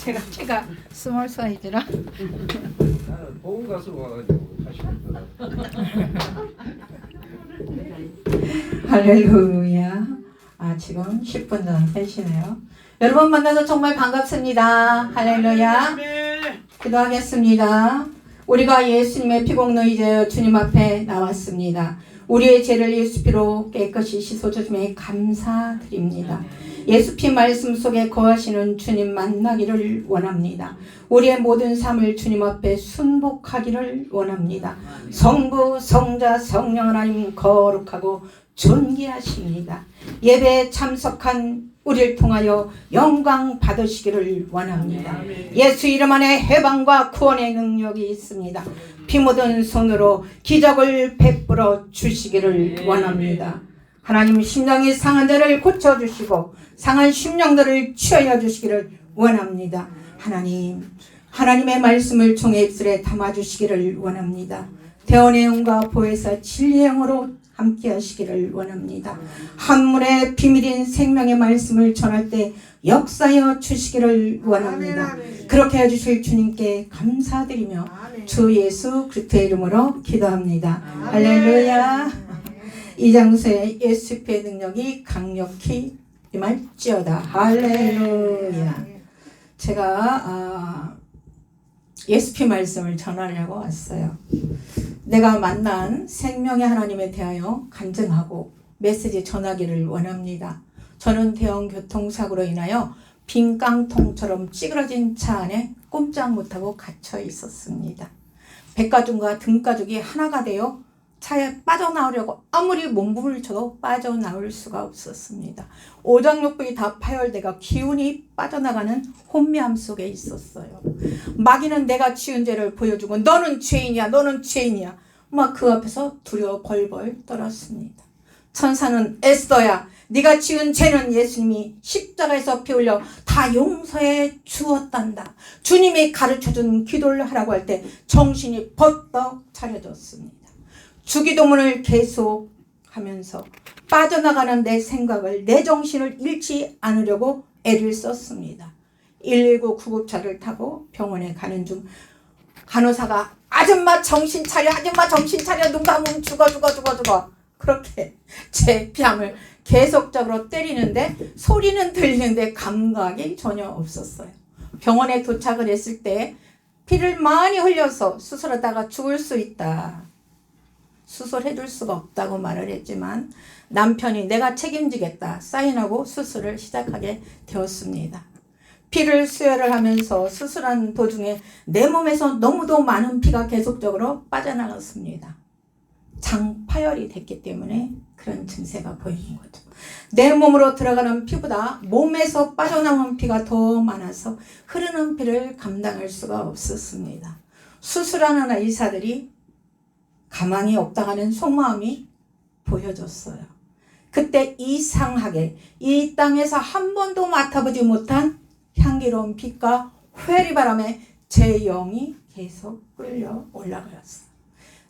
제가 스몰 사이즈라. 보험 가서 와가지고 하시는 할렐루야. 지금 10분 전 되시네요. 여러분 만나서 정말 반갑습니다. 할렐루야. 기도하겠습니다. 우리가 예수님의 피공로 이제 주님 앞에 나왔습니다. 우리의 죄를 예수 피로 깨끗이 씻어주심에 감사드립니다. 예수 피 말씀 속에 거하시는 주님 만나기를 원합니다. 우리의 모든 삶을 주님 앞에 순복하기를 원합니다. 성부, 성자, 성령 하나님 거룩하고 존귀하십니다. 예배에 참석한 우리를 통하여 영광 받으시기를 원합니다. 예수 이름 안에 해방과 구원의 능력이 있습니다. 피 묻은 손으로 기적을 베풀어 주시기를 원합니다. 하나님 심령이 상한 자를 고쳐주시고 상한 심령들을 취하여 주시기를 원합니다. 하나님의 말씀을 종의 입술에 담아주시기를 원합니다. 대언의 영과 보혜사 진리의 영으로 함께 하시기를 원합니다. 한물의 비밀인 생명의 말씀을 전할 때 역사하여 주시기를 원합니다. 그렇게 해주실 주님께 감사드리며 주 예수 그리스도의 이름으로 기도합니다. 할렐루야. 이 장소에 예수 피의 능력이 강력히 임할지어다. 할렐루야. 제가 예수 피 말씀을 전하려고 왔어요. 내가 만난 생명의 하나님에 대하여 간증하고 메시지 전하기를 원합니다. 저는 대형 교통사고로 인하여 빈 깡통처럼 찌그러진 차 안에 꼼짝 못하고 갇혀 있었습니다. 배가죽과 등가죽이 하나가 되어 차에 빠져나오려고 아무리 몸부림을 쳐도 빠져나올 수가 없었습니다. 오장육부이 다 파열되고 기운이 빠져나가는 혼미함 속에 있었어요. 마귀는 내가 지은 죄를 보여주고 너는 죄인이야, 너는 죄인이야. 막 그 앞에서 두려워 벌벌 떨었습니다. 천사는 에스더야, 네가 지은 죄는 예수님이 십자가에서 피 흘려 다 용서해 주었단다. 주님이 가르쳐준 기도를 하라고 할 때 정신이 벌떡 차려졌습니다. 주기도문을 계속하면서 빠져나가는 내 생각을, 내 정신을 잃지 않으려고 애를 썼습니다. 119 구급차를 타고 병원에 가는 중 간호사가 아줌마 정신 차려, 아줌마 정신 차려, 눈 감으면 죽어. 그렇게 제 뺨을 계속적으로 때리는데 소리는 들리는데 감각이 전혀 없었어요. 병원에 도착을 했을 때 피를 많이 흘려서 수술하다가 죽을 수 있다. 수술해줄 수가 없다고 말을 했지만 남편이 내가 책임지겠다 사인하고 수술을 시작하게 되었습니다. 피를 수혈을 하면서 수술한 도중에 내 몸에서 너무도 많은 피가 계속적으로 빠져나갔습니다. 장파열이 됐기 때문에 그런 증세가 보이는 거죠. 내 몸으로 들어가는 피보다 몸에서 빠져나오는 피가 더 많아서 흐르는 피를 감당할 수가 없었습니다. 수술하는 의사들이 가망이 없다가는 속마음이 보여졌어요. 그때 이상하게 이 땅에서 한 번도 맡아보지 못한 향기로운 빛과 회리바람에 제 영이 계속 끌려 올라갔어요.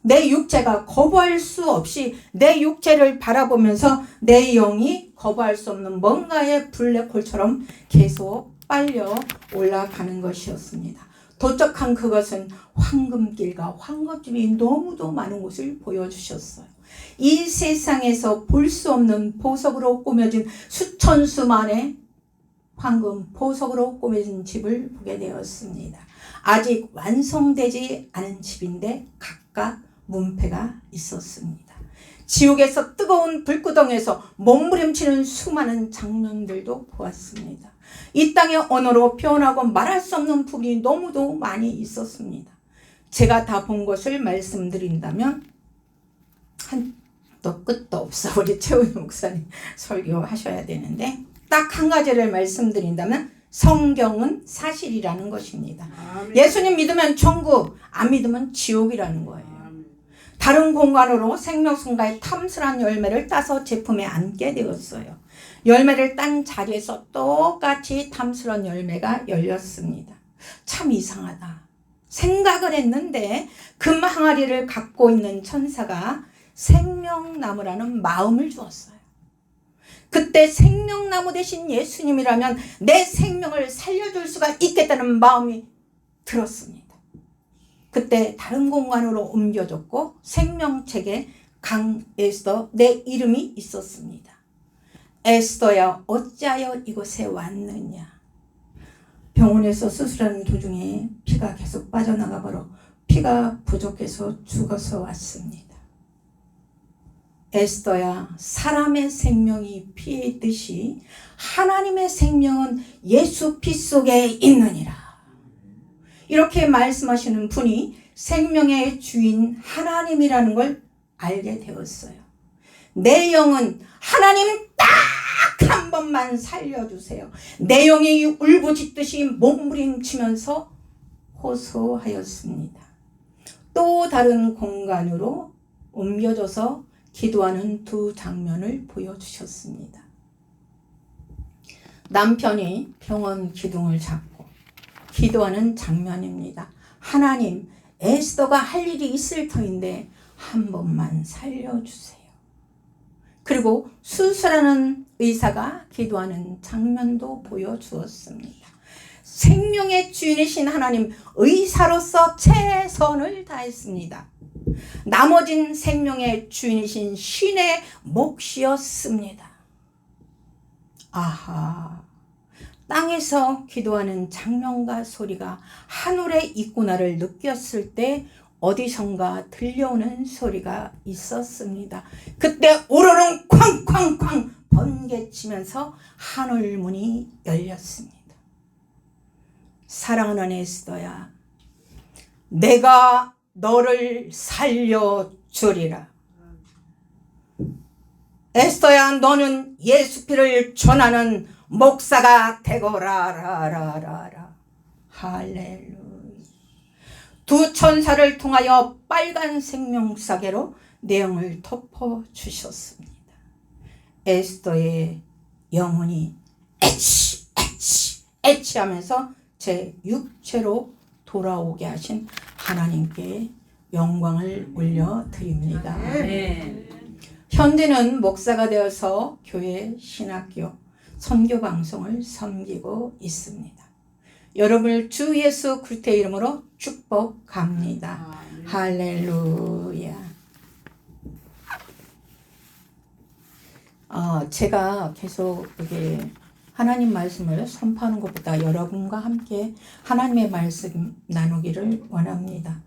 내 육체가 거부할 수 없이 내 육체를 바라보면서 내 영이 거부할 수 없는 뭔가의 블랙홀처럼 계속 빨려 올라가는 것이었습니다. 도착한 그것은 황금길과 황금집이 너무도 많은 곳을 보여주셨어요. 이 세상에서 볼 수 없는 보석으로 꾸며진 수천 수만의 황금 보석으로 꾸며진 집을 보게 되었습니다. 아직 완성되지 않은 집인데 각각 문패가 있었습니다. 지옥에서 뜨거운 불구덩이에서 몸부림치는 수많은 장면들도 보았습니다. 이 땅의 언어로 표현하고 말할 수 없는 부분이 너무도 많이 있었습니다. 제가 다 본 것을 말씀드린다면 한도 끝도 없어. 우리 최훈희 목사님 설교하셔야 되는데 딱 한 가지를 말씀드린다면 성경은 사실이라는 것입니다. 아멘. 예수님 믿으면 천국, 안 믿으면 지옥이라는 거예요. 아멘. 다른 공간으로 생명순가의 탐스러운 열매를 따서 제품에 안게 되었어요. 열매를 딴 자리에서 똑같이 탐스러운 열매가 열렸습니다. 참 이상하다. 생각을 했는데 금 항아리를 갖고 있는 천사가 생명나무라는 마음을 주었어요. 그때 생명나무 되신 예수님이라면 내 생명을 살려줄 수가 있겠다는 마음이 들었습니다. 그때 다른 공간으로 옮겨졌고 생명책에 강에스더 내 이름이 있었습니다. 에스더야 어찌하여 이곳에 왔느냐. 병원에서 수술하는 도중에 피가 계속 빠져나가 버려 피가 부족해서 죽어서 왔습니다. 에스더야, 사람의 생명이 피에 있듯이 하나님의 생명은 예수 피 속에 있느니라. 이렇게 말씀하시는 분이 생명의 주인 하나님이라는 걸 알게 되었어요. 내 영은 하나님 딱 한 번만 살려주세요. 내 영이 울부짖듯이 몸부림치면서 호소하였습니다. 또 다른 공간으로 옮겨져서 기도하는 두 장면을 보여주셨습니다. 남편이 병원 기둥을 잡고 기도하는 장면입니다. 하나님, 에스더가 할 일이 있을 터인데 한 번만 살려주세요. 그리고 수술하는 의사가 기도하는 장면도 보여주었습니다. 생명의 주인이신 하나님, 의사로서 최선을 다했습니다. 나머진 생명의 주인이신 신의 몫이었습니다. 아하, 땅에서 기도하는 장면과 소리가 하늘에 있구나를 느꼈을 때 어디선가 들려오는 소리가 있었습니다. 그때 우르릉 쾅쾅쾅 번개치면서 하늘문이 열렸습니다. 사랑하는 에스더야, 내가 너를 살려주리라. 에스더야, 너는 예수 피를 전하는 목사가 되거라라라라. 할렐루야. 두 천사를 통하여 빨간 생명사계로 내용을 덮어주셨습니다. 에스더의 영혼이 애치 하면서 제 육체로 돌아오게 하신 하나님께 영광을 올려드립니다. 현재는 목사가 되어서 교회, 신학교, 선교방송을 섬기고 있습니다. 여러분을 주 예수 그리스도의 이름으로 축복합니다. 할렐루야. 제가 계속 이게 하나님 말씀을 선포하는 것보다 여러분과 함께 하나님의 말씀 나누기를 원합니다.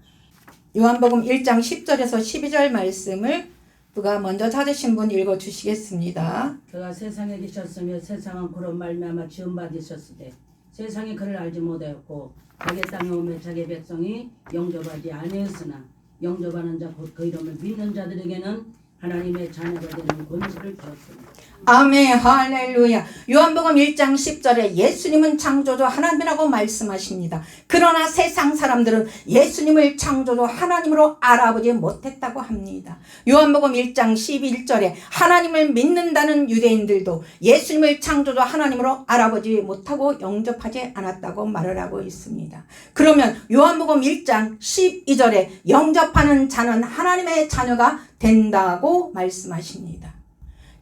요한복음 1장 10절에서 12절 말씀을 누가 먼저 찾으신 분 읽어주시겠습니다. 그가 세상에 계셨으며 세상은 그로 말미암아 지음받으셨으되 세상이 그를 알지 못하였고 자기 땅에 오며 자기 백성이 영접하지 아니하였으나 영접하는 자 곧 그 이름을 믿는 자들에게는 하나님의 자녀가 되는 권세를 주었습니다. 아멘, 할렐루야. 요한복음 1장 10절에 예수님은 창조주 하나님이라고 말씀하십니다. 그러나 세상 사람들은 예수님을 창조주 하나님으로 알아보지 못했다고 합니다. 요한복음 1장 11절에 하나님을 믿는다는 유대인들도 예수님을 창조주 하나님으로 알아보지 못하고 영접하지 않았다고 말을 하고 있습니다. 그러면 요한복음 1장 12절에 영접하는 자는 하나님의 자녀가 된다고 말씀하십니다.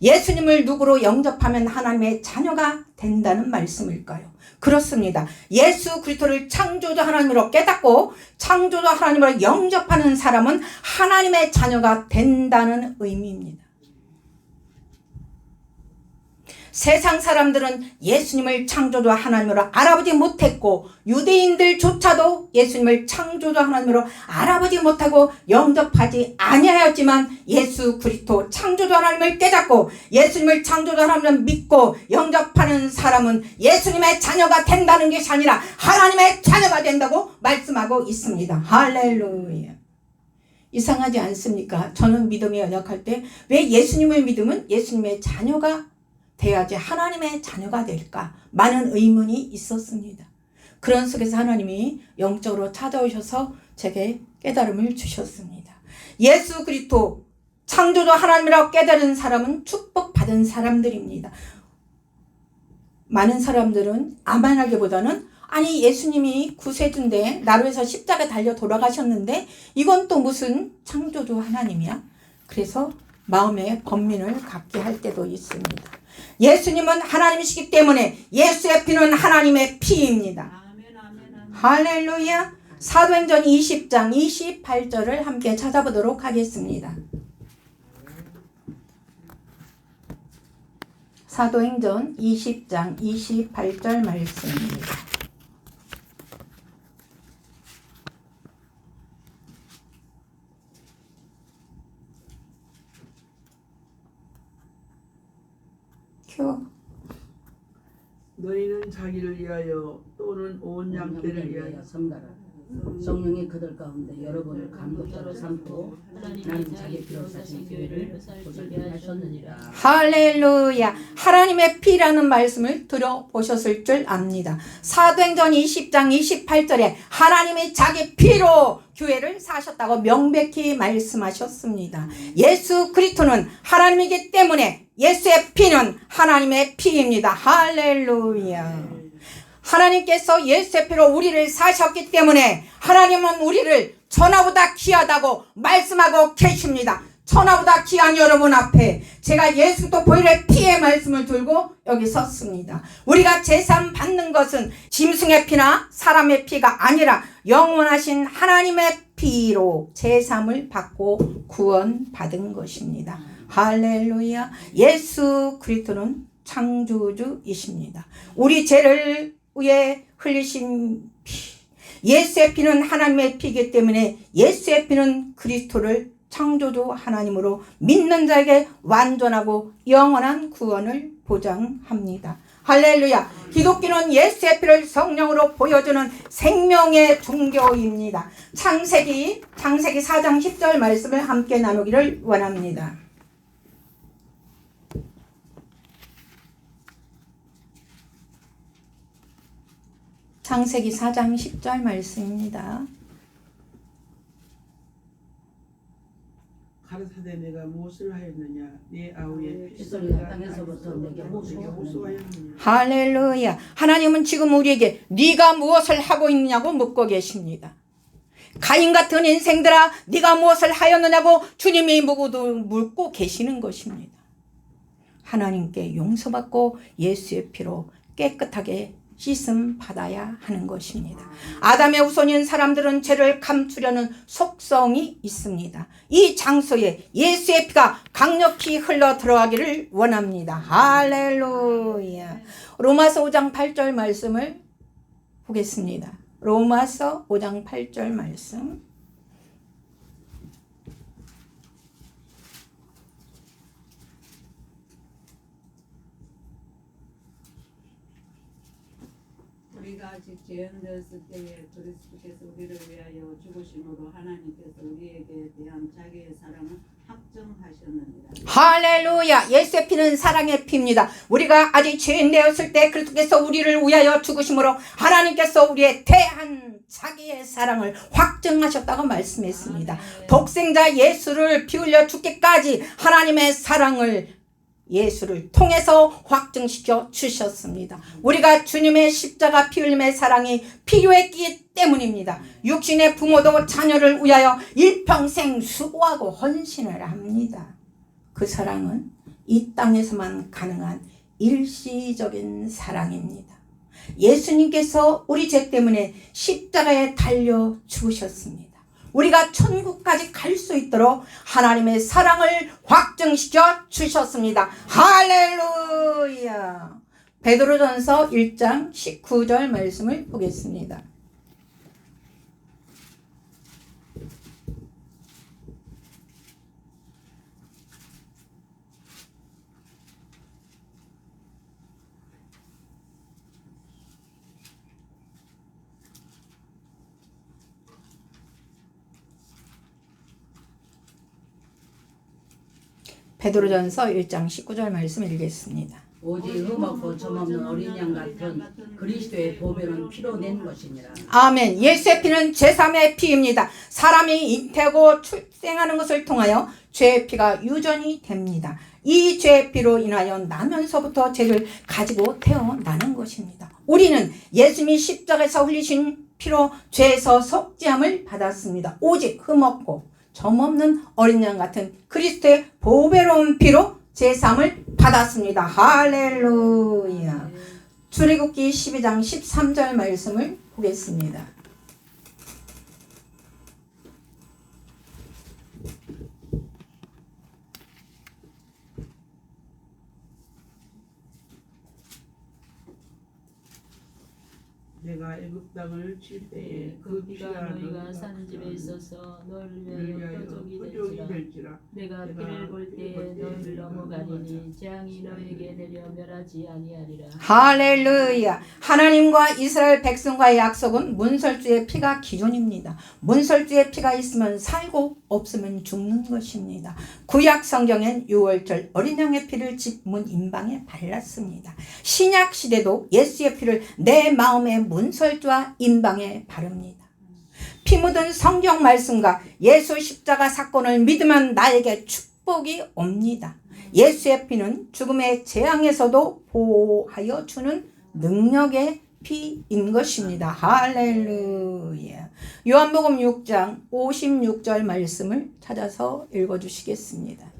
예수님을 누구로 영접하면 하나님의 자녀가 된다는 말씀일까요? 그렇습니다. 예수 그리스도를 창조주 하나님으로 깨닫고 창조주 하나님으로 영접하는 사람은 하나님의 자녀가 된다는 의미입니다. 세상 사람들은 예수님을 창조주 하나님으로 알아보지 못했고 유대인들조차도 예수님을 창조주 하나님으로 알아보지 못하고 영접하지 아니하였지만 예수 그리스도 창조주 하나님을 깨닫고 예수님을 창조주 하나님을 믿고 영접하는 사람은 예수님의 자녀가 된다는 것이 아니라 하나님의 자녀가 된다고 말씀하고 있습니다. 할렐루야. 이상하지 않습니까? 저는 믿음이 연약할 때 왜 예수님을 믿으면 예수님의 자녀가 돼야지 하나님의 자녀가 될까? 많은 의문이 있었습니다. 그런 속에서 하나님이 영적으로 찾아오셔서 제게 깨달음을 주셨습니다. 예수 그리스도 창조주 하나님이라고 깨달은 사람은 축복받은 사람들입니다. 많은 사람들은 아멘하기보다는 아니 예수님이 구세주인데 나로 해서 십자가에 달려 돌아가셨는데 이건 또 무슨 창조주 하나님이야? 그래서 마음에 번민을 갖게 할 때도 있습니다. 예수님은 하나님이시기 때문에 예수의 피는 하나님의 피입니다. 할렐루야. 사도행전 20장 28절을 함께 찾아보도록 하겠습니다. 사도행전 20장 28절 말씀입니다. 너희는 자기를 위하여 또는 온 양떼를 위하여 섬가라. 성령이 그들 가운데 여러분을 감독자로 삼고 하나님 자기 피로 사신 교회를 보살게 하셨느니라. 할렐루야. 하나님의 피라는 말씀을 들어보셨을 줄 압니다. 사도행전 20장 28절에 하나님이 자기 피로 교회를 사셨다고 명백히 말씀하셨습니다. 예수 그리스도는 하나님이기 때문에 예수의 피는 하나님의 피입니다. 할렐루야. 하나님께서 예수의 피로 우리를 사셨기 때문에 하나님은 우리를 천하보다 귀하다고 말씀하고 계십니다. 천하보다 귀한 여러분 앞에 제가 예수 그리스도 보혈의 피의 말씀을 들고 여기 섰습니다. 우리가 제사 받는 것은 짐승의 피나 사람의 피가 아니라 영원하신 하나님의 피로 제사를 받고 구원받은 것입니다. 할렐루야. 예수 그리스도는 창조주이십니다. 우리 죄를 위해 흘리신 피, 예수의 피는 하나님의 피이기 때문에 예수의 피는 그리스도를 창조주 하나님으로 믿는 자에게 완전하고 영원한 구원을 보장합니다. 할렐루야. 기독교는 예수의 피를 성령으로 보여주는 생명의 종교입니다. 창세기 4장 10절 말씀을 함께 나누기를 원합니다. 창세기 4장 10절 말씀입니다. 가라사대 내가 무엇을 하였느냐 네 아우의 핏소리가 땅에서부터 내게 호소하였느냐. 할렐루야. 하나님은 지금 우리에게 네가 무엇을 하고 있느냐고 묻고 계십니다. 가인 같은 인생들아 네가 무엇을 하였느냐고 주님이 묻고 계시는 것입니다. 하나님께 용서받고 예수의 피로 깨끗하게 씻음 받아야 하는 것입니다. 아담의 후손인 사람들은 죄를 감추려는 속성이 있습니다. 이 장소에 예수의 피가 강력히 흘러 들어가기를 원합니다. 할렐루야. 로마서 5장 8절 말씀을 보겠습니다. 로마서 5장 8절 말씀. 우리가 아직 죄인되었을 때에 그리스도께서 우리를 위하여 죽으심으로 하나님께서 우리에게 대한 자기의 사랑을 확정하셨느니라. 할렐루야. 예수의 피는 사랑의 피입니다. 우리가 아직 죄인 되었을 때 그리스도께서 우리를 위하여 죽으심으로 하나님께서 우리에 대한 자기의 사랑을 확정하셨다고 말씀했습니다. 독생자 예수를 피 흘려 죽기까지 하나님의 사랑을 예수를 통해서 확증시켜 주셨습니다. 우리가 주님의 십자가 피 흘림의 사랑이 필요했기 때문입니다. 육신의 부모도 자녀를 위하여 일평생 수고하고 헌신을 합니다. 그 사랑은 이 땅에서만 가능한 일시적인 사랑입니다. 예수님께서 우리 죄 때문에 십자가에 달려 죽으셨습니다. 우리가 천국까지 갈 수 있도록 하나님의 사랑을 확증시켜 주셨습니다. 할렐루야. 베드로전서 1장 19절 말씀을 보겠습니다. 베드로전서 1장 19절 말씀 읽겠습니다. 오직 흠없고 점없는 어린 양 같은 그리스도의 보배는 피로 낸 것이니라. 아멘. 예수의 피는 제3의 피입니다. 사람이 잉태하고 출생하는 것을 통하여 죄의 피가 유전이 됩니다. 이 죄의 피로 인하여 나면서부터 죄를 가지고 태어나는 것입니다. 우리는 예수님이 십자가에서 흘리신 피로 죄에서 속죄함을 받았습니다. 오직 흠없고 점없는 어린 양 같은 그리스도의 보배로운 피로 제사함을 받았습니다. 할렐루야. 출애굽기 12장 13절 말씀을 보겠습니다. 내가 애굽 땅을 칠 때에 그 그 비가 피가 너희가 사는 집에 있어서 너를 위하여 표적이 표적이 될지라. 될지라. 내가 피를 볼 때에 너희를 넘어가리니 재앙이 너에게 내려 멸하지 아니하리라. 할렐루야. 하나님과 이스라엘 백성과의 약속은 문설주의 피가 기준입니다. 문설주의 피가 있으면 살고 없으면 죽는 것입니다. 구약 성경엔 6월절 어린 양의 피를 집 문 임방에 발랐습니다. 신약 시대도 예수의 피를 내 마음의 문설주와 임방에 바릅니다. 피 묻은 성경 말씀과 예수 십자가 사건을 믿으면 나에게 축복이 옵니다. 예수의 피는 죽음의 재앙에서도 보호하여 주는 능력의 피인 것입니다. 할렐루야. 요한복음 6장 56절 말씀을 찾아서 읽어주시겠습니다.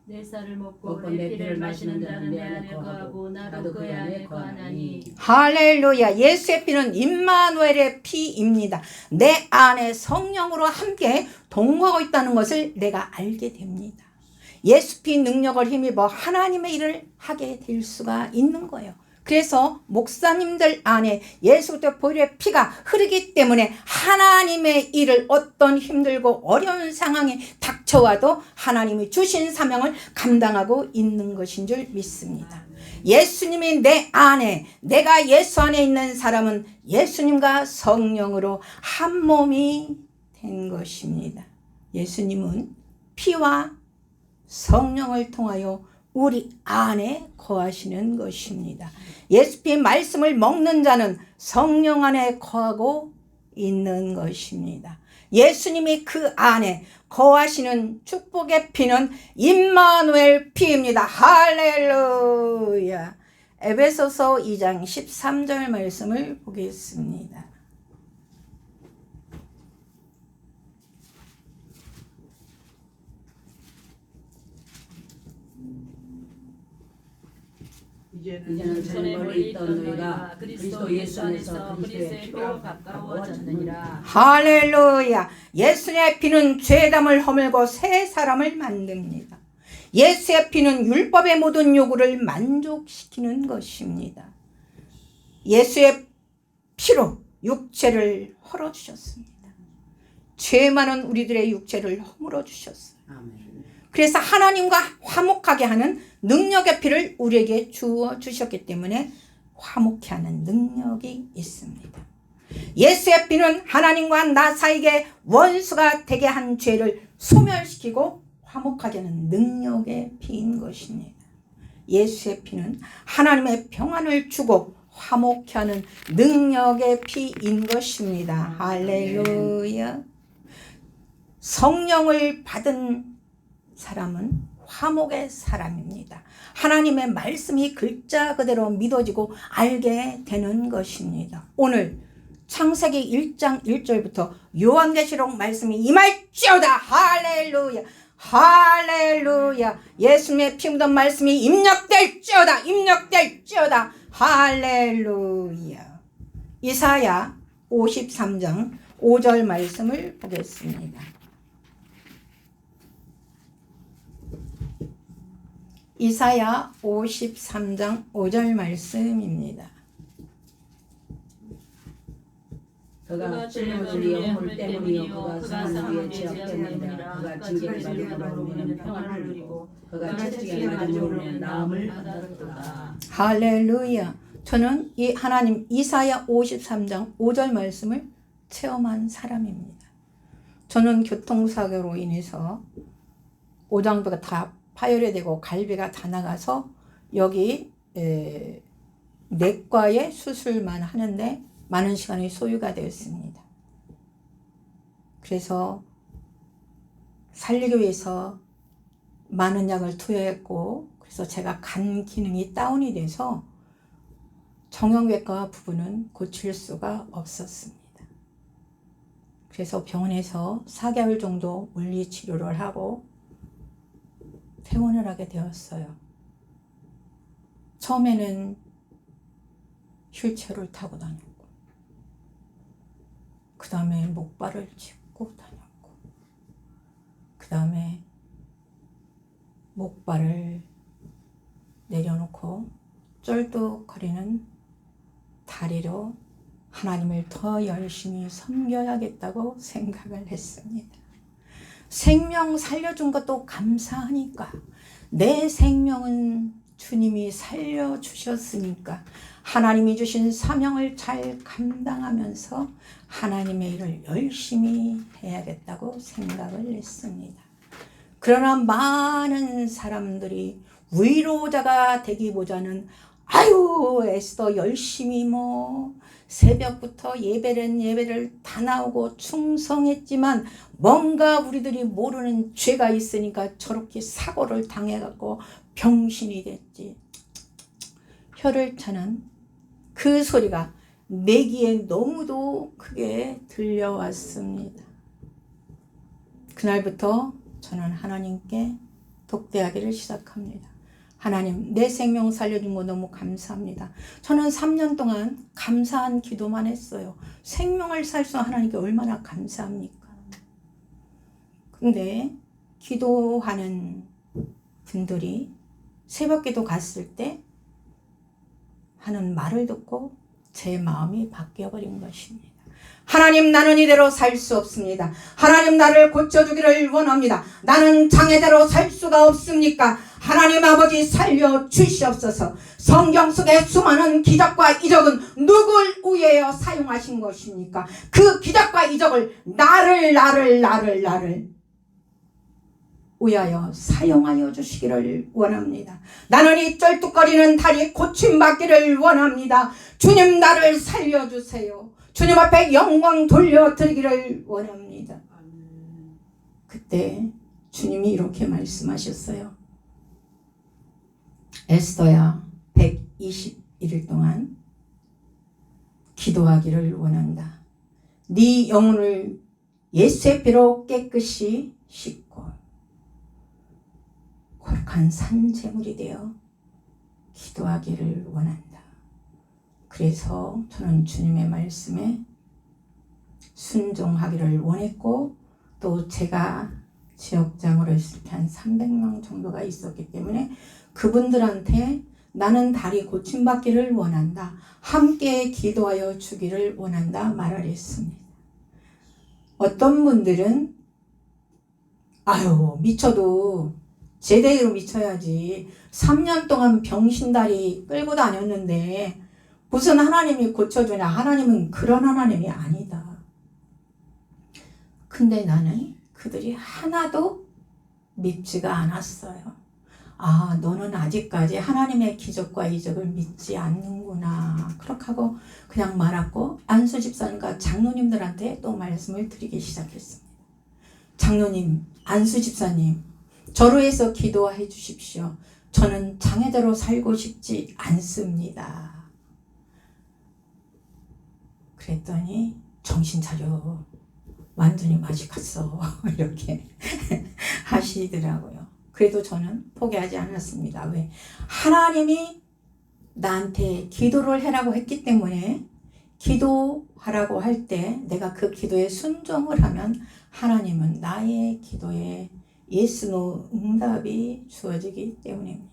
내 쌀을 먹고 내 피를 마시는 자는 내 안에 거하고 나도 그의 안에 거하나니. 할렐루야. 예수의 피는 임마누엘의 피입니다. 내 안에 성령으로 함께 동거하고 있다는 것을 내가 알게 됩니다. 예수 피 능력을 힘입어 하나님의 일을 하게 될 수가 있는 거예요. 그래서 목사님들 안에 예수부터 보혈의 피가 흐르기 때문에 하나님의 일을 어떤 힘들고 어려운 상황이 닥쳐와도 하나님이 주신 사명을 감당하고 있는 것인 줄 믿습니다. 예수님이 내 안에, 내가 예수 안에 있는 사람은 예수님과 성령으로 한 몸이 된 것입니다. 예수님은 피와 성령을 통하여 우리 안에 거하시는 것입니다. 예수의 말씀을 먹는 자는 성령 안에 거하고 있는 것입니다. 예수님이 그 안에 거하시는 축복의 피는 임마누엘 피입니다. 할렐루야. 에베소서 2장 13절 말씀을 보겠습니다. 이제는 전에 멀리 있던 너희가 그리스도 그리스도 예수 안에서 그리스도의 그리스도의 피로 피로 가까워졌느니라. 할렐루야. 예수의 피는 죄담을 허물고 새 사람을 만듭니다. 예수의 피는 율법의 모든 요구를 만족시키는 것입니다. 예수의 피로 육체를 헐어주셨습니다. 죄 많은 우리들의 육체를 허물어 주셨어요. 아멘. 그래서 하나님과 화목하게 하는 능력의 피를 우리에게 주어 주셨기 때문에 화목케 하는 능력이 있습니다. 예수의 피는 하나님과 나 사이에 원수가 되게 한 죄를 소멸시키고 화목하게 하는 능력의 피인 것입니다. 예수의 피는 하나님의 평안을 주고 화목케 하는 능력의 피인 것입니다. 할렐루야. 성령을 받은 사람은 화목의 사람입니다. 하나님의 말씀이 글자 그대로 믿어지고 알게 되는 것입니다. 오늘 창세기 1장 1절부터 요한계시록 말씀이 임할지어다. 할렐루야. 할렐루야. 예수님의 피 묻은 말씀이 입력될지어다. 입력될지어다. 할렐루야. 이사야 53장 5절 말씀을 보겠습니다. 이사야 53장 5절 말씀입니다. 그가 찔림을 위해 허물 때문이요 그가 상함을 위해 지역때문이라. 그가 징계를 받으러 오면 평안을 누리고 그가 채찍에 맞으러 오면 나음을 받았도다. 할렐루야. 저는 이 하나님 이사야 53장 5절 말씀을 체험한 사람입니다. 저는 교통사고로 인해서 오장부가 다 파열이 되고 갈비가 다 나가서 여기 내과에 수술만 하는데 많은 시간이 소요가 되었습니다. 그래서 살리기 위해서 많은 약을 투여했고 그래서 제가 간 기능이 다운이 돼서 정형외과 부분은 고칠 수가 없었습니다. 그래서 병원에서 4개월 정도 물리치료를 하고 퇴원을 하게 되었어요. 처음에는 휠체어를 타고 다녔고, 그 다음에 목발을 짚고 다녔고, 그 다음에 목발을 내려놓고 쩔뚝거리는 다리로 하나님을 더 열심히 섬겨야겠다고 생각을 했습니다. 생명 살려준 것도 감사하니까, 내 생명은 주님이 살려주셨으니까 하나님이 주신 사명을 잘 감당하면서 하나님의 일을 열심히 해야겠다고 생각을 했습니다. 그러나 많은 사람들이 위로자가 되기보다는 아유 에스더 열심히 새벽부터 예배를 다 나오고 충성했지만 뭔가 우리들이 모르는 죄가 있으니까 저렇게 사고를 당해갖고 병신이 됐지. 혀를 차는 그 소리가 내 귀에 너무도 크게 들려왔습니다. 그날부터 저는 하나님께 독대하기를 시작합니다. 하나님, 내 생명 살려준 거 너무 감사합니다. 저는 3년 동안 감사한 기도만 했어요. 생명을 살수 하나님께 얼마나 감사합니까? 근데 기도하는 분들이 새벽기도 갔을 때 하는 말을 듣고 제 마음이 바뀌어버린 것입니다. 하나님, 나는 이대로 살 수 없습니다. 하나님, 나를 고쳐주기를 원합니다. 나는 장애대로 살 수가 없습니까? 하나님 아버지 살려주시옵소서. 성경 속에 수많은 기적과 이적은 누굴 위하여 사용하신 것입니까? 그 기적과 이적을 나를 위하여 사용하여 주시기를 원합니다. 나는 이 쩔뚝거리는 다리 고침받기를 원합니다. 주님, 나를 살려주세요. 주님 앞에 영광 돌려드리기를 원합니다. 그때 주님이 이렇게 말씀하셨어요. 에스더야, 121일 동안 기도하기를 원한다. 네 영혼을 예수의 피로 깨끗이 씻고 거룩한 산제물이 되어 기도하기를 원한다. 그래서 저는 주님의 말씀에 순종하기를 원했고, 또 제가 지역장으로 있을 때 한 300명 정도가 있었기 때문에 그분들한테 나는 다리 고침받기를 원한다, 함께 기도하여 주기를 원한다 말을 했습니다. 어떤 분들은 아유 미쳐도 제대로 미쳐야지, 3년 동안 병신다리 끌고 다녔는데 무슨 하나님이 고쳐주냐. 하나님은 그런 하나님이 아니다. 근데 나는 그들이 하나도 믿지가 않았어요. 아, 너는 아직까지 하나님의 기적과 이적을 믿지 않는구나. 그렇게 하고 그냥 말았고, 안수 집사님과 장로님들한테 또 말씀을 드리기 시작했습니다. 장로님, 안수 집사님, 저로 해서 기도해 주십시오. 저는 장애대로 살고 싶지 않습니다. 그랬더니 정신 차려, 완전히 맛이 갔어 이렇게 하시더라고요. 그래도 저는 포기하지 않았습니다. 왜? 하나님이 나한테 기도를 해라고 했기 때문에, 기도하라고 할 때 내가 그 기도에 순종을 하면 하나님은 나의 기도에 yes, no 응답이 주어지기 때문입니다.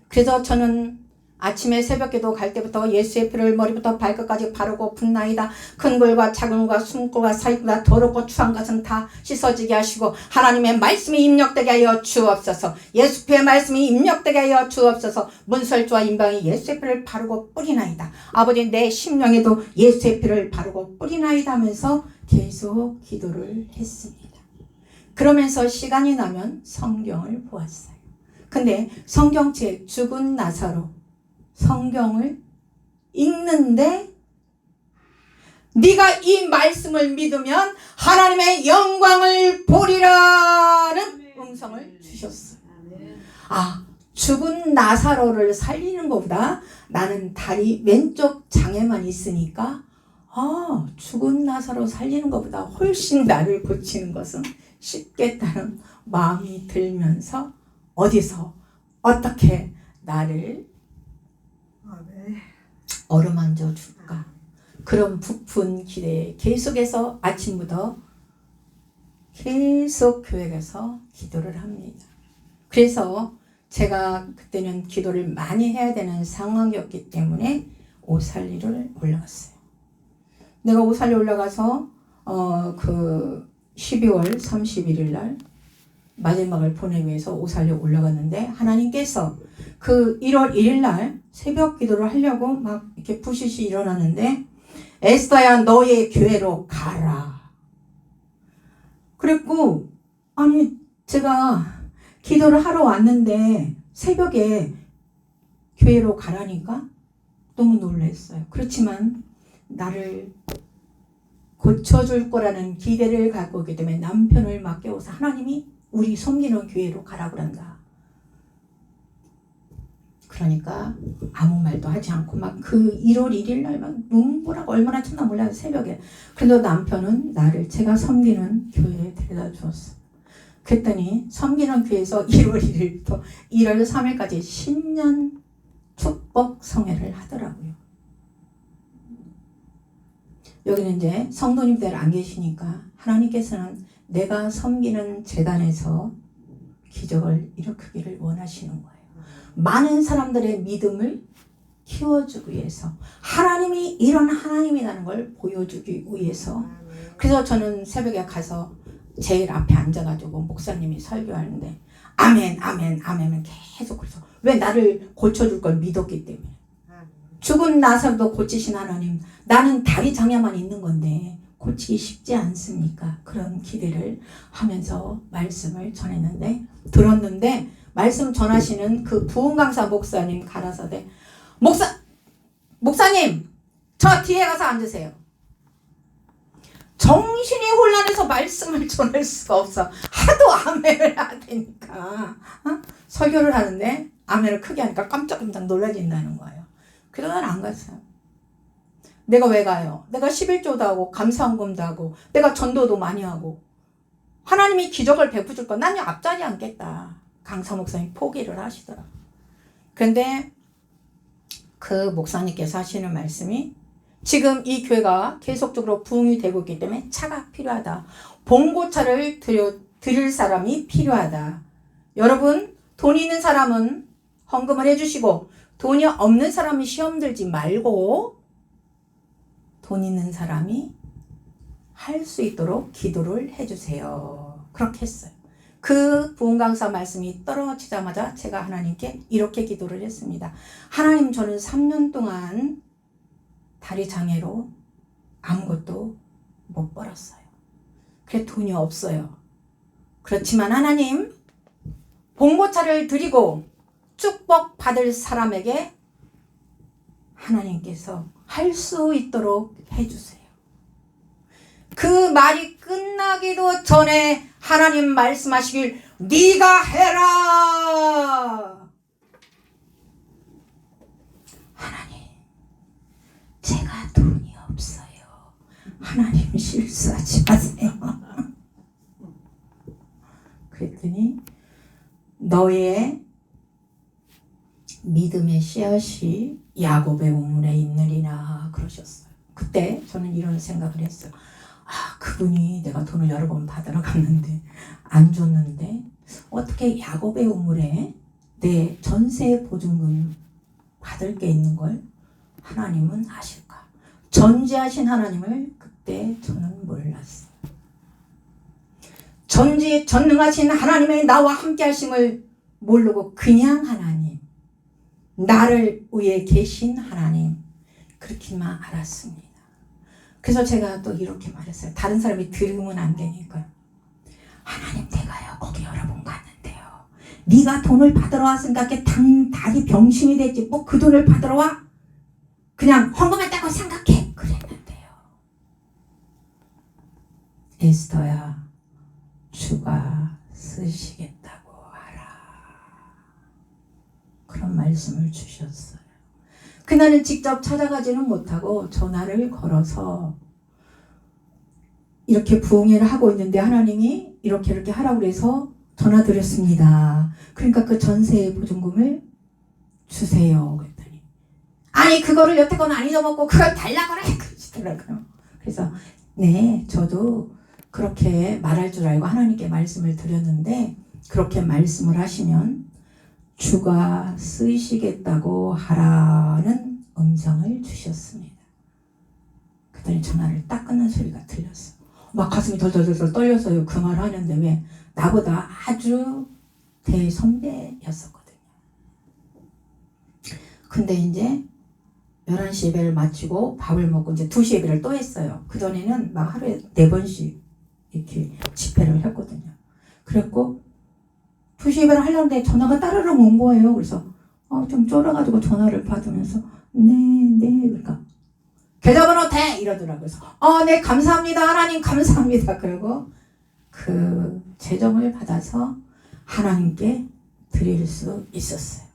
그래서 저는 아침에 새벽기도 갈 때부터 예수의 피를 머리부터 발끝까지 바르고 붓나이다. 큰 골과 작은 골과 숨골과 사이골과 더럽고 추한 것은 다 씻어지게 하시고 하나님의 말씀이 입력되게 하여 주옵소서. 예수의 말씀이 입력되게 하여 주옵소서. 문설주와 임방이 예수의 피를 바르고 뿌리나이다. 아버지, 내 심령에도 예수의 피를 바르고 뿌리나이다 하면서 계속 기도를 했습니다. 그러면서 시간이 나면 성경을 보았어요. 근데 성경책 죽은 나사로 성경을 읽는데, 네가 이 말씀을 믿으면 하나님의 영광을 보리라는 음성을 주셨어요. 아, 죽은 나사로를 살리는 것보다 나는 다리 왼쪽 장애만 있으니까 죽은 나사로 살리는 것보다 훨씬 나를 고치는 것은 쉽겠다는 마음이 들면서 어디서 어떻게 나를 어루만져 줄까? 그런 부푼 기대에 계속해서 아침부터 계속 교회에서 기도를 합니다. 그래서 제가 그때는 기도를 많이 해야 되는 상황이었기 때문에 오살리를 올라갔어요. 내가 오살리 올라가서 그 12월 31일 날 마지막을 보내기 위해서 오살리 올라갔는데 하나님께서 그 1월 1일 날 새벽 기도를 하려고 막 이렇게 부시시 일어나는데 에스더야 너의 교회로 가라. 그랬고 아니 제가 기도를 하러 왔는데 새벽에 교회로 가라니까 너무 놀랐어요. 그렇지만 나를 고쳐줄 거라는 기대를 갖고 있기 때문에 남편을 맡겨서 하나님이 우리 섬기는 교회로 가라 그런다. 그러니까 아무 말도 하지 않고 막 그 1월 1일 날 막 눈보라가 얼마나 쳤나 몰라요 새벽에. 그래도 남편은 나를 제가 섬기는 교회에 데려다 주었어. 그랬더니 섬기는 교회에서 1월 1일부터 1월 3일까지 신년 축복 성회를 하더라고요. 여기는 이제 성도님들 안 계시니까 하나님께서는 내가 섬기는 재단에서 기적을 일으키기를 원하시는 거예요. 많은 사람들의 믿음을 키워주기 위해서 하나님이 이런 하나님이라는 걸 보여주기 위해서. 그래서 저는 새벽에 가서 제일 앞에 앉아가지고 목사님이 설교하는데 아멘 아멘 아멘은 계속 그래서 왜 나를 고쳐줄 걸 믿었기 때문에. 죽은 나사로도 고치신 하나님, 나는 다리 장애만 있는 건데 고치기 쉽지 않습니까? 그런 기대를 하면서 말씀을 전했는데 들었는데 말씀 전하시는 그 부흥강사 목사님 가라사대 목사님 저 뒤에 가서 앉으세요. 정신이 혼란해서 말씀을 전할 수가 없어. 하도 아멘을 하니까 설교를 하는데 아멘을 크게 하니까 깜짝깜짝 놀라진다는 거예요. 그래서 난 안 갔어요. 내가 왜 가요? 내가 11조도 하고 감사헌금도 하고 내가 전도도 많이 하고 하나님이 기적을 베푸줄 거 난 앞자리 앉겠다. 강사 목사님 포기를 하시더라. 그런데 그 목사님께서 하시는 말씀이 지금 이 교회가 계속적으로 부흥이 되고 있기 때문에 차가 필요하다. 봉고차를 드릴 사람이 필요하다. 여러분 돈 있는 사람은 헌금을 해주시고 돈이 없는 사람이 시험 들지 말고 돈 있는 사람이 할 수 있도록 기도를 해주세요. 그렇게 했어요. 그 부흥강사 말씀이 떨어지자마자 제가 하나님께 이렇게 기도를 했습니다. 하나님 저는 3년 동안 다리 장애로 아무것도 못 벌었어요. 그래 돈이 없어요. 그렇지만 하나님 봉고차를 드리고 축복 받을 사람에게 하나님께서 할 수 있도록 해주세요. 그 말이 끝나기도 전에 하나님 말씀하시길 네가 해라. 하나님 제가 돈이 없어요. 하나님 실수하지 마세요. 그랬더니 너의 믿음의 씨앗이 야곱의 우물에 있느리라 그러셨어요. 그때 저는 이런 생각을 했어요. 그분이 내가 돈을 여러 번 받으러 갔는데 안 줬는데 어떻게 야곱의 우물에 내 전세 보증금 받을 게 있는 걸 하나님은 아실까? 전지하신 하나님을 그때 저는 몰랐어요. 전능하신 하나님의 나와 함께 하심을 모르고 그냥 하나님, 나를 위해 계신 하나님, 그렇게만 알았습니다. 그래서 제가 또 이렇게 말했어요. 다른 사람이 들으면 안 되니까요. 하나님 내가요 거기 여러 번 갔는데요. 네가 돈을 받으러 왔으니까 다리 병신이 됐지 뭐 그 돈을 받으러 와? 그냥 헌금했다고 생각해. 그랬는데요. 에스더야 주가 쓰시겠다고 하라. 그런 말씀을 주셨어요. 그날은 직접 찾아가지는 못하고 전화를 걸어서 이렇게 부흥회를 하고 있는데 하나님이 이렇게 하라고 그래서 전화 드렸습니다. 그러니까 그 전세 보증금을 주세요. 그랬더니 아니 그거를 여태껏 안 잊어먹고 그걸 달라고 그래 그러시더라고요. 그래서 네 저도 그렇게 말할 줄 알고 하나님께 말씀을 드렸는데 그렇게 말씀을 하시면 주가 쓰시겠다고 하라는 음성을 주셨습니다. 그랬더니 전화를 딱 끊는 소리가 들렸어. 막 가슴이 덜덜덜 떨려서요. 그 말을 하는데 왜 나보다 아주 대선배였었거든요. 근데 이제 11시 예배를 마치고 밥을 먹고 이제 2시 예배를 또 했어요. 그전에는 막 하루에 4번씩 이렇게 집회를 했거든요. 그랬고 2시 예배를 하려는데 전화가 따르릉 온 거예요. 그래서 좀 쫄아가지고 전화를 받으면서 네 그러니까 계좌번호 대 이러더라고요. 그래서 네 감사합니다 하나님 감사합니다. 그리고 그 재정을 받아서 하나님께 드릴 수 있었어요.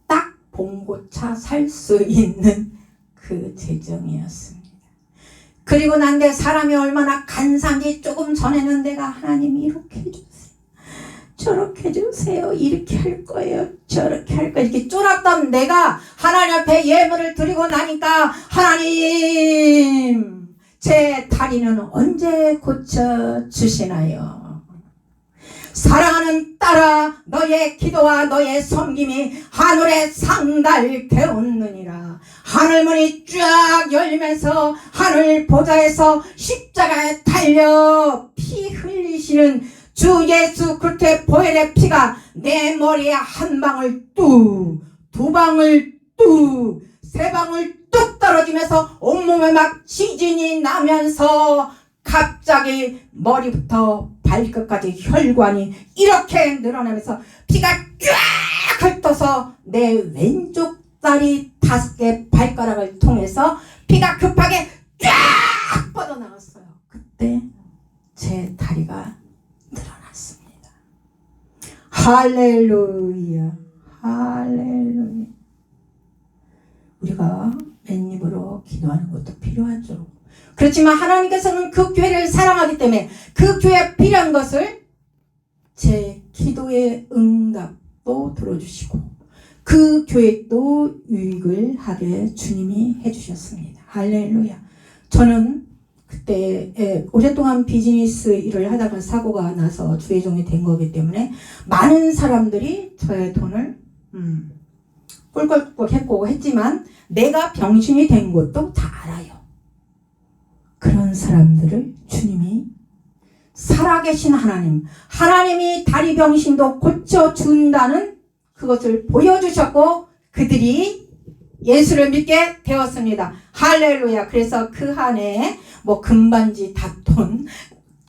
딱 봉고차 살 수 있는 그 재정이었습니다. 그리고 난 게 사람이 얼마나 간사한지 조금 전에는 내가 하나님이 이렇게 해주세요. 저렇게 해주세요. 이렇게 할 거예요. 저렇게 할 거예요. 이렇게 쫄았던 내가 하나님 앞에 예물을 드리고 나니까 하나님 제 다리는 언제 고쳐주시나요? 사랑하는 딸아 너의 기도와 너의 섬김이 하늘에 상달게 웃느니라. 하늘문이 쫙 열리면서 하늘 보좌에서 십자가에 달려 피 흘리시는 주 예수 그리스도의 보혈의 피가 내 머리에 한 방울 뚝, 2방울 뚝, 3방울 뚝 떨어지면서 온몸에 막 지진이 나면서 갑자기 머리부터 발끝까지 혈관이 이렇게 늘어나면서 피가 쫙 훑어서 내 왼쪽 다리 5개 발가락을 통해서 피가 급하게 쫙 뻗어나갔어요. 그때 제 다리가 늘어났습니다. 할렐루야, 할렐루야. 우리가 맨입으로 기도하는 것도 필요하죠. 그렇지만 하나님께서는 그 교회를 사랑하기 때문에 그 교회에 필요한 것을 제 기도의 응답도 들어주시고 그 교회도 유익을 하게 주님이 해주셨습니다. 할렐루야. 저는 그때 오랫동안 비즈니스 일을 하다가 사고가 나서 주의종이 된 거기 때문에 많은 사람들이 저의 돈을 꿀꺽꿀꺽 했고 했지만 내가 병신이 된 것도 다 알아요. 그런 사람들을 주님이 살아계신 하나님이 다리 병신도 고쳐준다는 그것을 보여주셨고 그들이 예수를 믿게 되었습니다. 할렐루야. 그래서 그 한 해에 금반지 닷돈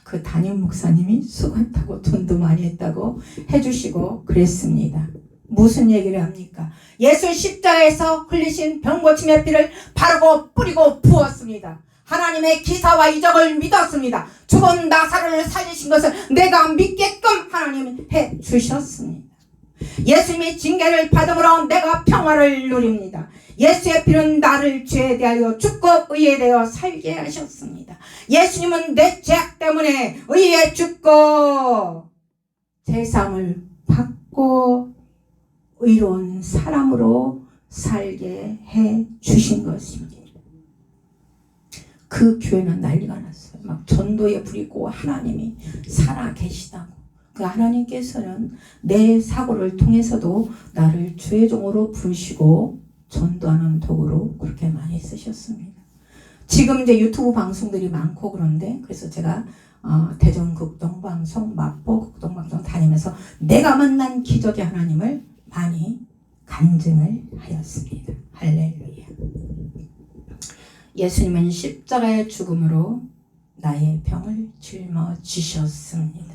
그 담임 목사님이 수고했다고 돈도 많이 했다고 해주시고 그랬습니다. 무슨 얘기를 합니까? 예수 십자가에서 흘리신 병고침의 피를 바르고 뿌리고 부었습니다. 하나님의 기사와 이적을 믿었습니다. 죽은 나사로를 살리신 것을 내가 믿게끔 하나님이 해주셨습니다. 예수님의 징계를 받음으로 내가 평화를 누립니다. 예수의 피는 나를 죄에 대하여 죽고 의에 대하여 살게 하셨습니다. 예수님은 내 죄악 때문에 의에 죽고 세상을 받고 의로운 사람으로 살게 해 주신 것입니다. 그 교회는 난리가 났어요. 막 전도에 부리고 하나님이 살아계시다고. 그 하나님께서는 내 사고를 통해서도 나를 주의 종으로 부르시고 전도하는 도구로 그렇게 많이 쓰셨습니다. 지금 이제 유튜브 방송들이 많고 그런데 그래서 제가 대전 극동방송, 마포 극동방송 다니면서 내가 만난 기적의 하나님을 많이 간증을 하였습니다. 할렐루야. 예수님은 십자가의 죽음으로 나의 병을 짊어지셨습니다.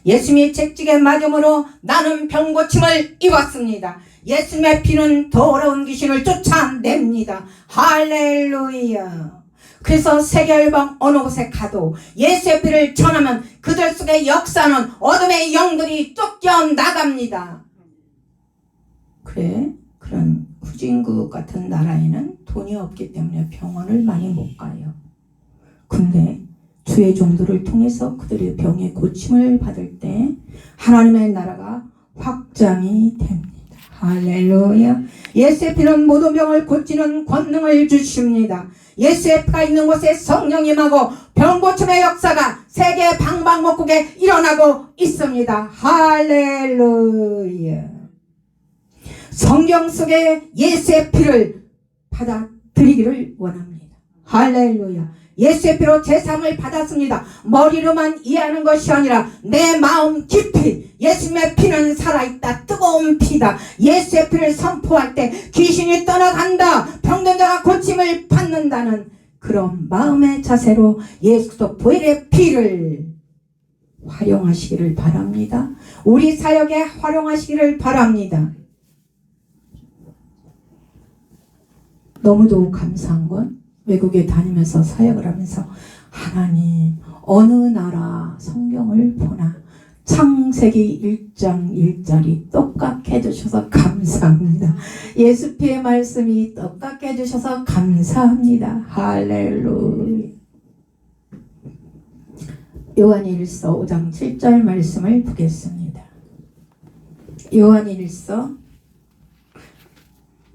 예수님의 채찍에 맞음으로 나는 병고침을 입었습니다. 예수님의 피는 더러운 귀신을 쫓아냅니다. 할렐루야. 그래서 세계열방 어느 곳에 가도 예수의 피를 전하면 그들 속에 역사하는 어둠의 영들이 쫓겨나갑니다. 그래, 그런 후진국 같은 나라에는 돈이 없기 때문에 병원을 많이 못 가요. 근데 주의 종들을 통해서 그들의 병의 고침을 받을 때 하나님의 나라가 확장이 됩니다. 할렐루야. 예수의 피는 모든 병을 고치는 권능을 주십니다. 예수의 피가 있는 곳에 성령이 임하고 병고침의 역사가 세계 방방곡곡에 일어나고 있습니다. 할렐루야. 성경 속에 예수의 피를 받아들이기를 원합니다. 할렐루야. 예수의 피로 제삼을 받았습니다. 머리로만 이해하는 것이 아니라 내 마음 깊이 예수님의 피는 살아있다. 뜨거운 피다. 예수의 피를 선포할 때 귀신이 떠나간다. 병든 자가 고침을 받는다는 그런 마음의 자세로 예수 보혈의 피를 활용하시기를 바랍니다. 우리 사역에 활용하시기를 바랍니다. 너무도 감사한 건 외국에 다니면서 사역을 하면서 하나님 어느 나라 성경을 보나 창세기 1장 1절이 똑같게 해주셔서 감사합니다. 예수 피의 말씀이 똑같게 해주셔서 감사합니다. 할렐루야. 요한일서 5장 7절 말씀을 보겠습니다. 요한일서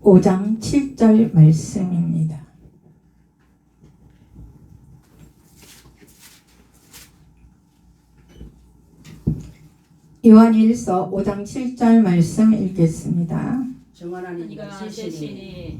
5장 7절 말씀입니다. 요한일서 5장 7절 말씀 읽겠습니다. 정하나님 이가 세신이 세신이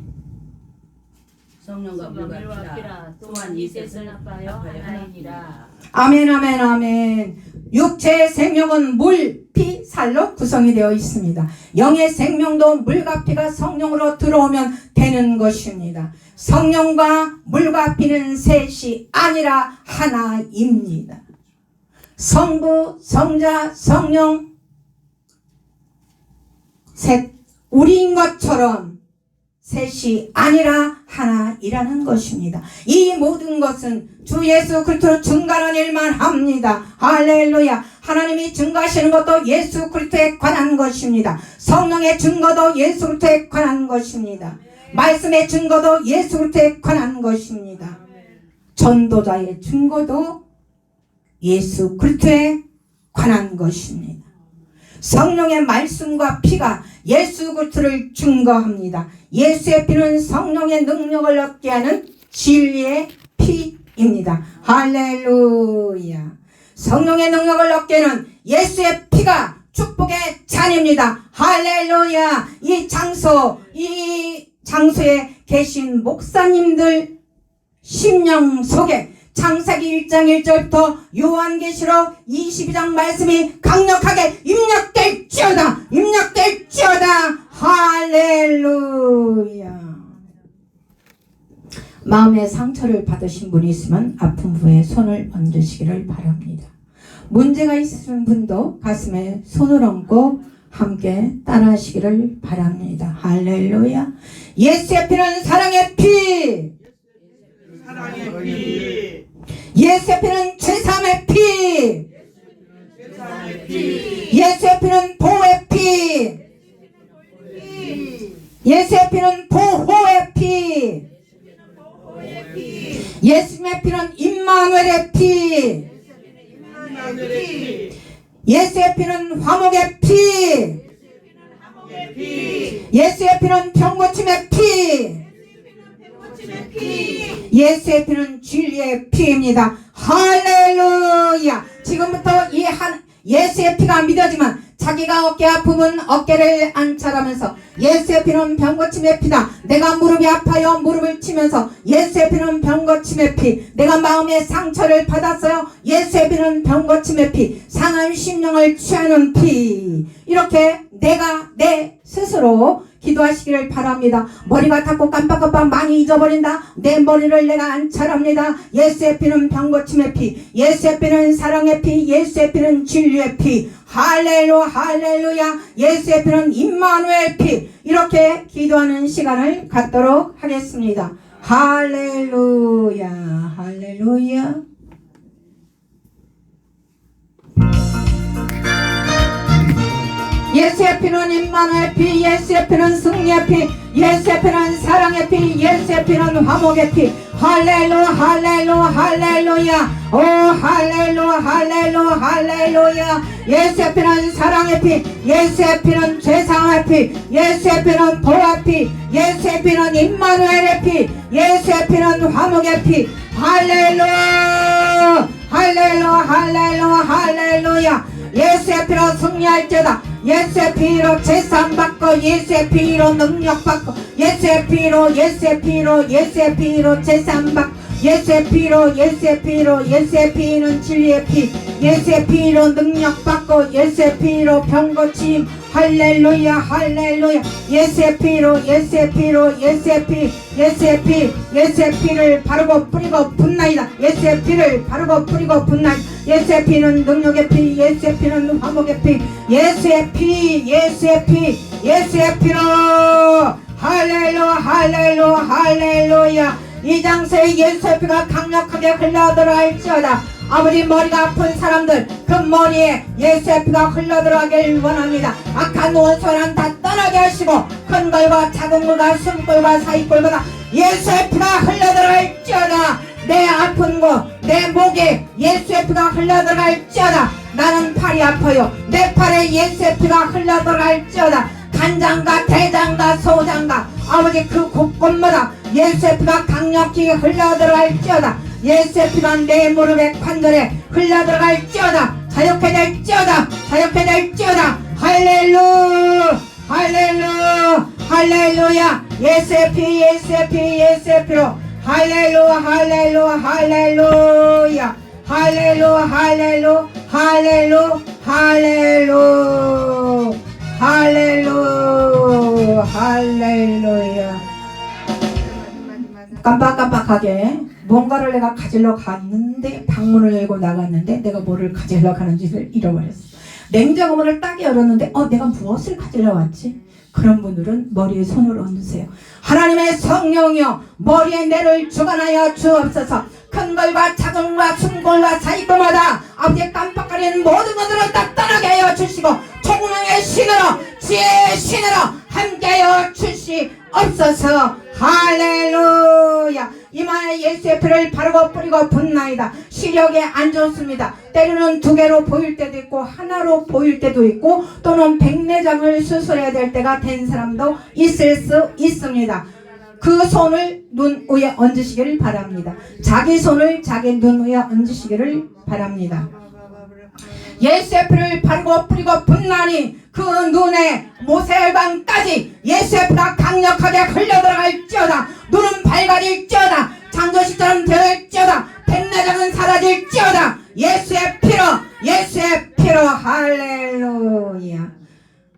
성령과 성령과 물과 피라 또한 또한 이 이 셋을 셋을 합하여 합하여 하나니라. 하나니라. 아멘 아멘 아멘. 육체의 생명은 물, 피, 살로 구성이 되어 있습니다. 영의 생명도 물과 피가 성령으로 들어오면 되는 것입니다. 성령과 물과 피는 셋이 아니라 하나입니다. 성부, 성자, 성령 셋 우리인 것처럼 셋이 아니라 하나이라는 것입니다. 이 모든 것은 주 예수 그리스도로 증가하는 일만 합니다. 할렐루야. 하나님이 증거하시는 것도 예수 그리스도에 관한 것입니다. 성령의 증거도 예수 그리스도에 관한 것입니다. 말씀의 증거도 예수 그리스도에 관한 것입니다. 전도자의 증거도 예수 그리스도에 관한 것입니다. 성령의 말씀과 피가 예수 그리스도를 증거합니다. 예수의 피는 성령의 능력을 얻게 하는 진리의 피입니다. 할렐루야. 성령의 능력을 얻게 하는 예수의 피가 축복의 잔입니다. 할렐루야. 이 장소에 계신 목사님들 심령 속에 창세기 1장 1절부터 요한계시록 22장 말씀이 강력하게 입력될지어다. 입력될지어다. 할렐루야. 마음의 상처를 받으신 분이 있으면 아픈 부에 손을 얹으시기를 바랍니다. 문제가 있으신 분도 가슴에 손을 얹고 함께 따라하시기를 바랍니다. 할렐루야. 예수의 피는 사랑의 피. 사랑의 피. 예수의 피는 죄사함의 피. 세상의 피. 예수의 피는 보호의 피. 예수의 피는 보호의 피. 예수의 피는 임마누엘의 피. 하늘의 피. 예수의 피는 화목의 피. 예수의 피는 병고침의 피. 예수의 피는 진리의 피입니다. 할렐루야. 지금부터 예수의 피가 믿어지면 자기가 어깨 아프면 어깨를 안찰하면서 예수의 피는 병고침의 피다. 내가 무릎이 아파요. 무릎을 치면서 예수의 피는 병고침의 피. 내가 마음의 상처를 받았어요. 예수의 피는 병고침의 피. 상한 심령을 취하는 피. 이렇게 내가 내 스스로 기도하시기를 바랍니다. 머리가 탔고 깜빡깜빡 많이 잊어버린다. 내 머리를 내가 안찰합니다. 예수의 피는 병고침의 피. 예수의 피는 사랑의 피. 예수의 피는 진리의 피. 할렐루야. 예수의 피는 임마누엘 피. 이렇게 기도하는 시간을 갖도록 하겠습니다. 할렐루야. 예수의 피는 임마누엘 피, 예수의 피는 승리의 피, 예수의 피는 사랑의 피, 예수의 피는 화목의 피. 할렐루야 할렐루야 할렐루야. 오 할렐루야 할렐루야 할렐루야. 예수의 피는 사랑의 피, 예수의 피는 죄사함의 피, 예수의 피는 보호의 피, 예수의 피는 임마누엘의 피, 예수의 피는 화목의 피. 할렐루야 할렐루야 할렐루야 할렐루야. 예수의 피로 승리할지어다. 예수의 피로 제사함받고 예수의 피로 능력받고 예수의 피로 예수의 피로 예수의 피로 제사함받고 예수의 피로 예수의 피로 예수의 피는 진리의 피, 예수의 피로 능력받고 예수의 피로 병고침. 할렐루야 할렐루야. 예수의 피로 예수의 피로 예수의 피, 예수의 피, 예수의 피를 바르고 뿌리고 붓나이다. 예수의 피를 바르고 뿌리고 붓나이다. 예수의 피는 능력의 피, 예수의 피는 화목의 피, 예수의 피, 예수의 피, 예수의 피로. 할렐루야 할렐루야 할렐루야. 이 장소에 예수의 피가 강력하게 흘러들어갈지어다. 아버지 머리가 아픈 사람들 그 머리에 예수의 피가 흘러들어가길 원합니다. 악한 원수는 다 떠나게 하시고 큰 걸과 작은 걸과 숨골과 사이골보다 예수의 피가 흘러들어갈지어다. 내 아픈 곳 내 목에 예수의 피가 흘러들어갈지어다. 나는 팔이 아파요. 내 팔에 예수의 피가 흘러들어갈지어다. 간장과 대장과 소장과 아버지 그 곳곳마다 예수의 피가 강력히 흘러들어갈지어다. 예수의 피가 내 무릎에 관절에 흘러들어갈지어다. 자유케 될지어다. 자유케 될지어다. 할렐루야 할렐루야 할렐루야. 예수의 피 예수의 피 예수의 피로. 할렐루야 할렐루야 할렐루야 할렐루야 할렐루야 할렐루야 할렐루야 할렐루야 할렐루야. 깜빡깜빡하게 뭔가를 내가 가지러 갔는데 방문을 열고 나갔는데 내가 뭐를 가지러 가는지를 잃어버렸어. 냉장고 문을 딱 열었는데 내가 무엇을 가지러 왔지? 그런 분들은 머리에 손을 얹으세요. 하나님의 성령이여 머리에 내를 주관하여 주옵소서. 큰 걸과 작은 걸과 숨골과 사이골마다 아버지의 깜빡거리는 모든 것들을 다 떠나게 하여 주시고 총명의 신으로 지혜의 신으로 함께하여 주시옵소서. 할렐루야. 이마에 예수의 피를 바르고 뿌리고 붓나이다. 시력에 안 좋습니다. 때로는 2개로 보일 때도 있고 하나로 보일 때도 있고 또는 백내장을 수술해야 될 때가 된 사람도 있을 수 있습니다. 그 손을 눈 위에 얹으시기를 바랍니다. 자기 손을 자기 눈 위에 얹으시기를 바랍니다. 예수의 피를 바르고 뿌리고 붓나니 그 눈에 모세혈관까지 예수의 피가 강력하게 흘러들어갈지어다. 눈은 밝아질지어다. 창조식처럼 되어질지어다. 백내장은 사라질지어다. 예수의 피로 예수의 피로. 할렐루야.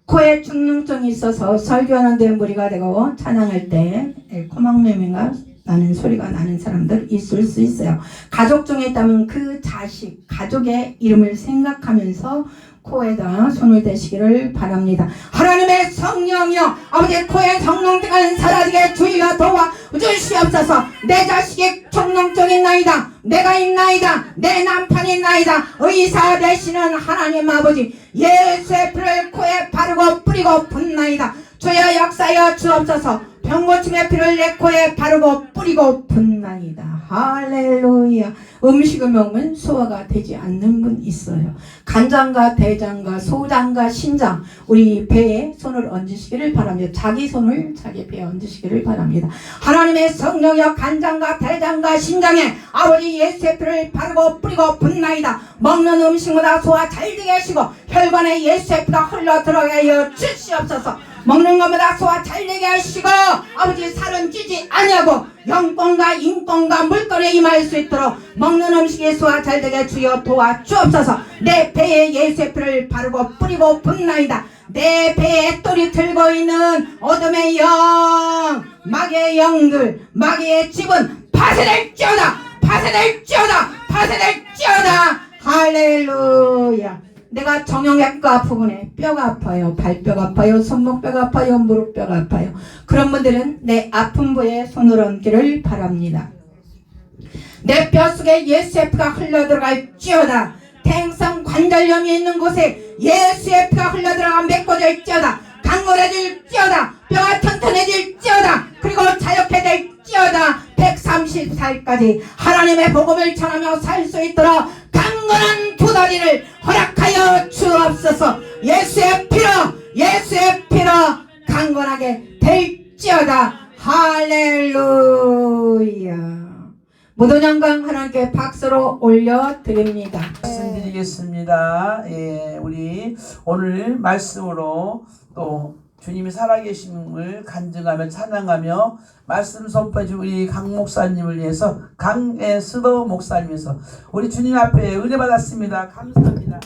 코에 충농증이 있어서 설교하는데 무리가 되고 찬양할 때 코막내미가 나는 소리가 나는 사람들 있을 수 있어요. 가족 중에 있다면 그 자식, 가족의 이름을 생각하면서 코에다 손을 대시기를 바랍니다. 하나님의 성령이여 아버지의 코에 성령증은 사라지게 주여 도와 주시옵소서. 내 자식이 성령증이 있나이다. 내가 있나이다. 내 남편이 있나이다. 의사 되시는 하나님 아버지 예수의 피를 코에 바르고 뿌리고 붓나이다. 주여 역사여 주옵소서. 병고침의 피를 내 코에 바르고 뿌리고 붓나이다. 할렐루야. 음식을 먹으면 소화가 되지 않는 분 있어요. 간장과 대장과 소장과 신장 우리 배에 손을 얹으시기를 바랍니다. 자기 손을 자기 배에 얹으시기를 바랍니다. 하나님의 성령여 간장과 대장과 신장에 아버지 예수의 피를 바르고 뿌리고 붓나이다. 먹는 음식마다 소화 잘 되게 하시고 혈관에 예수의 피가 흘러 들어가게 하여 주시옵소서. 먹는 것마다 소화 잘 되게 하시고 아버지 살은 찌지 아니하고 영권과 인권과 물건에 임할 수 있도록 먹는 음식에 소화 잘 되게 주여 도와주옵소서. 내 배에 예수의 피를 바르고 뿌리고 붓나이다. 내 배에 똘이 들고 있는 어둠의 영 마귀의 영들 마귀의 집은 파쇄될지어다. 파쇄될지어다. 파쇄될지어다. 할렐루야. 내가 정형외과 부분에 뼈가 아파요. 발뼈가 아파요. 손목뼈가 아파요. 무릎뼈가 아파요. 그런 분들은 내 아픈 부에 손을 얹기를 바랍니다. 내 뼈 속에 예수의 피가 흘러들어갈지어다. 태행성 관절염이 있는 곳에 예수의 피가 흘러들어가 메꿔질지어다. 강건해질지어다. 뼈가 튼튼해질지어다. 그리고 자유케될지어다. 130살까지 하나님의 복음을 전하며 살 수 있도록 강건한 두 다리를 허락하여 주옵소서. 예수의 피로 강건하게 될지어다. 할렐루야. 모든 영광 하나님께 박수로 올려드립니다. 말씀드리겠습니다. 예, 우리 오늘 말씀으로 또 주님이 살아계심을 간증하며 찬양하며 말씀 선포해 준 우리 강 목사님을 위해서 강스도 목사님에서 우리 주님 앞에 은혜 받았습니다. 감사합니다.